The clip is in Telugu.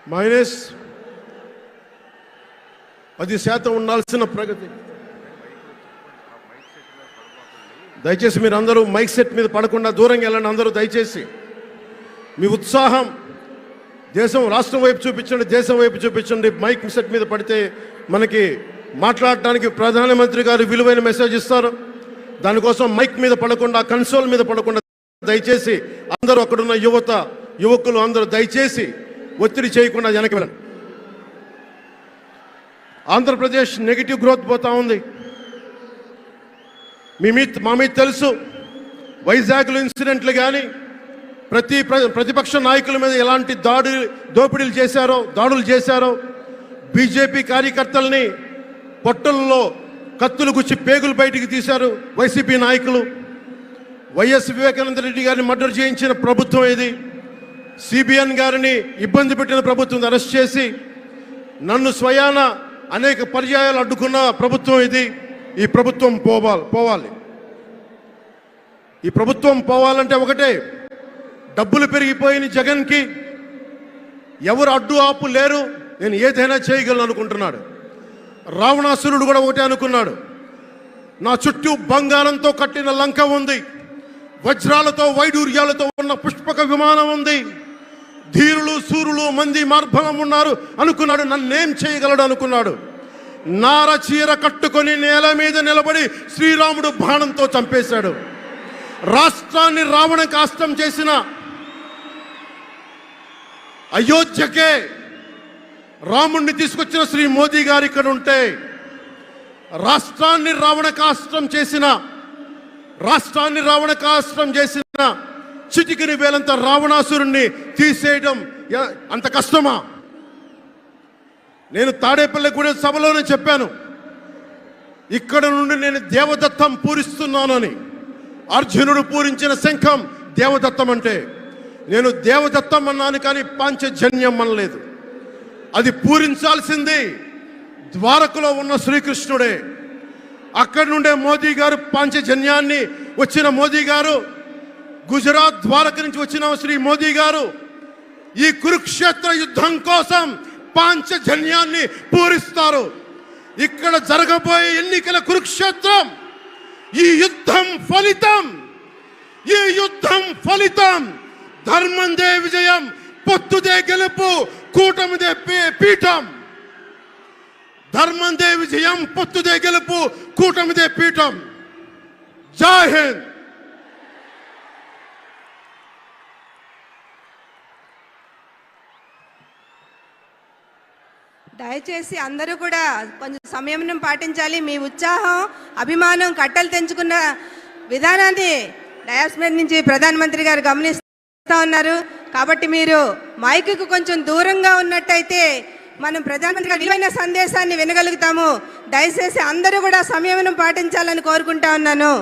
-10% ఉండాల్సిన ప్రగతి. దయచేసి మీరు అందరూ మైక్ సెట్ మీద పడకుండా దూరంగా వెళ్ళండి. అందరూ దయచేసి మీ ఉత్సాహం దేశం రాష్ట్రం వైపు చూపించండి, దేశం వైపు చూపించండి. మైక్ సెట్ మీద పడితే మనకి మాట్లాడటానికి ప్రధానమంత్రి గారు విలువైన మెసేజ్ ఇస్తారు. దానికోసం మైక్ మీద పడకుండా, కన్సోల్ మీద పడకుండా దయచేసి అందరూ అక్కడున్న యువకులు అందరూ దయచేసి ఒత్తిడి చేయకుండా వెనక్కి వెళ్ళండి. ఆంధ్రప్రదేశ్ నెగిటివ్ గ్రోత్ పోతా ఉంది. మా మీద తెలుసు. వైజాగ్లో ఇన్సిడెంట్లు కానీ ప్రతిపక్ష నాయకుల మీద ఎలాంటి దాడులు చేశారో, బీజేపీ కార్యకర్తల్ని పొట్టల్లో కత్తులు గుచ్చి పేగులు బయటికి తీశారు వైసీపీ నాయకులు. వైఎస్ వివేకానంద రెడ్డి గారిని మర్డర్ చేయించిన ప్రభుత్వం ఇది. సిబిఎన్ గారిని ఇబ్బంది పెట్టిన ప్రభుత్వం అరెస్ట్ చేసి నన్ను స్వయాన అనేక పర్యాయాలు అడ్డుకున్న ప్రభుత్వం ఇది. ఈ ప్రభుత్వం పోవాలి. ఈ ప్రభుత్వం పోవాలంటే ఒకటే, డబ్బులు పెరిగిపోయిన జగన్కి ఎవరు అడ్డు ఆపు లేరు, నేను ఏదైనా చేయగలను అనుకుంటున్నాడు. రావణాసురుడు కూడా ఒకటే అనుకున్నాడు, నా చుట్టూ బంగారంతో కట్టిన లంక ఉంది, వజ్రాలతో వైడూర్యాలతో ఉన్న పుష్పక విమానం ఉంది, ధీరులు సూరులు మంది మార్బలం ఉన్నారు అనుకున్నాడు. నన్నేం చేయగలడు అనుకున్నాడు. నార చీర కట్టుకొని నేల మీద నిలబడి శ్రీరాముడు బాణంతో చంపేశాడు. రాష్ట్రాన్ని రావణ కాష్టం చేసిన అయోధ్యకే రాముణ్ణి తీసుకొచ్చిన శ్రీ మోదీ గారు ఇక్కడ ఉంటే, రాష్ట్రాన్ని రావణ కాష్టం చేసిన చిటికిని వేలంత రావణాసురుణ్ణి తీసేయడం అంత కష్టమా? నేను తాడేపల్లిగూడెం సభలోనే చెప్పాను, ఇక్కడ నుండి నేను దేవదత్తం పూరిస్తున్నానని. అర్జునుడు పూరించిన శంఖం దేవదత్తం అంటే, నేను దేవదత్తం అన్నాను కానీ పాంచజన్యం అనలేదు. అది పూరించాల్సింది ద్వారకలో ఉన్న శ్రీకృష్ణుడే. అక్కడి నుండే మోదీ గారు పాంచజన్యాన్ని వచ్చిన మోదీ గారు, గుజరాత్ ద్వారక నుంచి వచ్చిన శ్రీ మోదీ గారు ఈ కురుక్షేత్ర యుద్ధం కోసం పాంచజన్యాన్ని పూరిస్తారు. ఇక్కడ జరగబోయే ఎన్నికల కురుక్షేత్రం, ఈ యుద్ధం ఫలితం ధర్మందే విజయం, పొత్తుదే గెలుపు, కూటమిదే పీఠం. ధర్మందే విజయం, పొత్తుదే గెలుపు, కూటమిదే పీఠం. జై హింద్. దయచేసి అందరూ కూడా కొంచెం సంయమనం పాటించాలి. మీ ఉత్సాహం, అభిమానం, కట్టలు తెంచుకున్న విధానాన్ని డయాస్ మీద నుంచి ప్రధానమంత్రి గారు గమనిస్తూ ఉన్నారు. కాబట్టి మీరు మైకుకు కొంచెం దూరంగా ఉన్నట్టయితే మనం ప్రధానమంత్రి గారి విలువైన సందేశాన్ని వినగలుగుతాము. దయచేసి అందరూ కూడా సంయమనం పాటించాలని కోరుకుంటా ఉన్నాను.